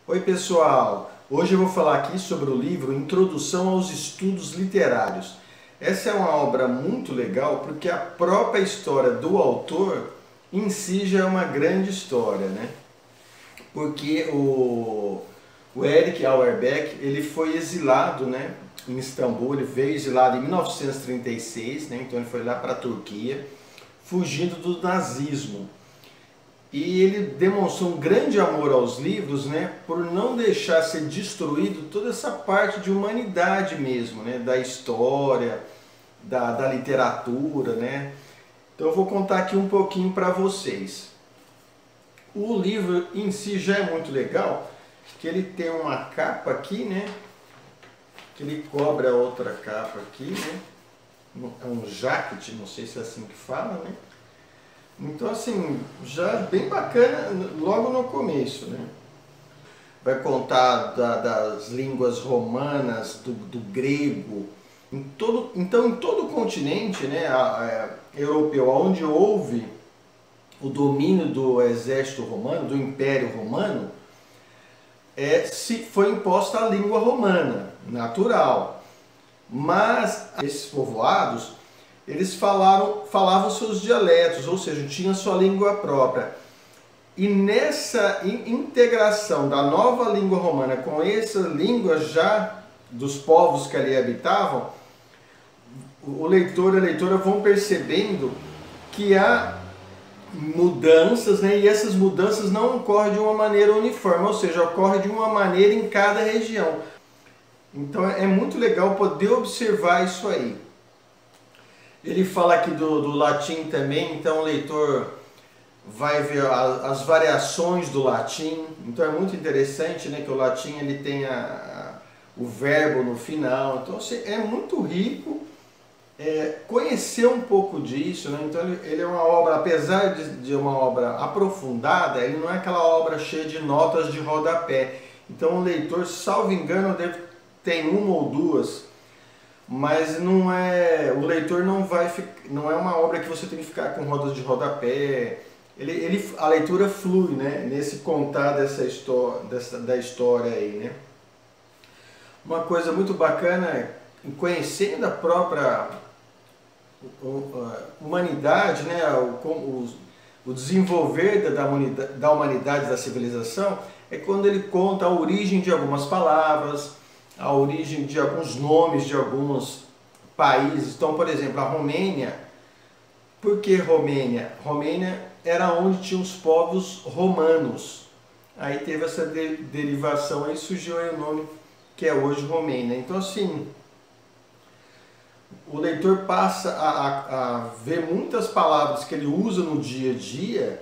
Oi pessoal, hoje eu vou falar aqui sobre o livro Introdução aos Estudos Literários. Essa é uma obra muito legal porque a própria história do autor em si já é uma grande história, né? Porque o Erich Auerbach, ele foi exilado, né, em Istambul, ele veio exilado em 1936, né, então ele foi lá para a Turquia, fugindo do nazismo. E ele demonstrou um grande amor aos livros, né, por não deixar ser destruído toda essa parte de humanidade mesmo, né, da história, da literatura, né. Então eu vou contar aqui um pouquinho para vocês. O livro em si já é muito legal, que ele tem uma capa aqui, né, que ele cobre a outra capa aqui, né, é um jacket, não sei se é assim que fala, né. Então assim, já bem bacana logo no começo, né? Vai contar das línguas romanas, do grego, então em todo o continente, né, europeu, onde houve o domínio do exército romano, do Império Romano, se foi imposta a língua romana, natural. Mas esses povoados, eles falavam seus dialetos, ou seja, tinham sua língua própria. E nessa integração da nova língua romana com essa língua já dos povos que ali habitavam, o leitor e a leitora vão percebendo que há mudanças, né? E essas mudanças não ocorrem de uma maneira uniforme, ou seja, ocorrem de uma maneira em cada região. Então é muito legal poder observar isso aí. Ele fala aqui do latim também, então o leitor vai ver as variações do latim. Então é muito interessante, né, que o latim ele tem o verbo no final. Então assim, é muito rico conhecer um pouco disso, né? Então ele é uma obra, apesar de uma obra aprofundada, ele não é aquela obra cheia de notas de rodapé. Então o leitor, salvo engano, tem uma ou duas, mas não é, o leitor não é uma obra que você tem que ficar com rodas de rodapé. A leitura flui, né, nesse contar dessa história, da história aí, né. Uma coisa muito bacana, conhecendo a própria humanidade, né, o desenvolver da humanidade, da civilização, é quando ele conta a origem de algumas palavras, a origem de alguns nomes de alguns países. Então, por exemplo, a Romênia. Por que Romênia? Romênia era onde tinham os povos romanos. Aí teve essa derivação, aí surgiu aí o nome que é hoje Romênia. Então assim, o leitor passa a ver muitas palavras que ele usa no dia a dia,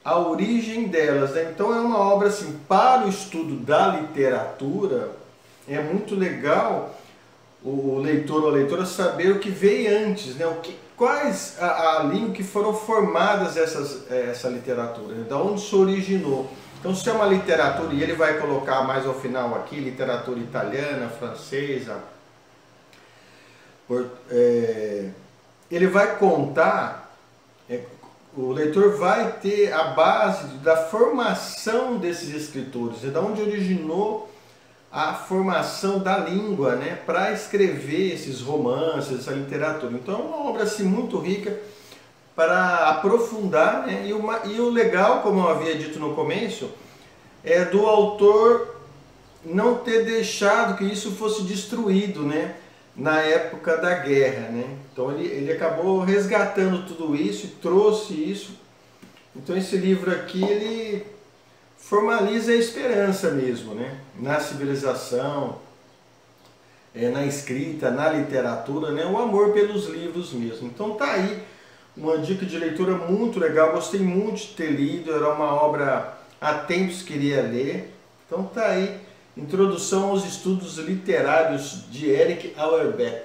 a origem delas, né? Então é uma obra assim, para o estudo da literatura, é muito legal o leitor ou a leitora saber o que veio antes, né? Quais a língua que foram formadas essa literatura, né? Da onde se originou. Então se é uma literatura, e ele vai colocar mais ao final aqui, literatura italiana, francesa, ele vai contar, o leitor vai ter a base da formação desses escritores, de onde originou a formação da língua, né, para escrever esses romances, essa literatura. Então é uma obra assim, muito rica para aprofundar, né, e o legal, como eu havia dito no começo, é do autor não ter deixado que isso fosse destruído, né, na época da guerra, né. Então ele acabou resgatando tudo isso e trouxe isso. Então esse livro aqui, ele formaliza a esperança mesmo, né? Na civilização, na escrita, na literatura, né? O amor pelos livros mesmo. Então tá aí uma dica de leitura muito legal, gostei muito de ter lido, era uma obra há tempos que queria ler. Então tá aí, Introdução aos Estudos Literários de Erich Auerbach.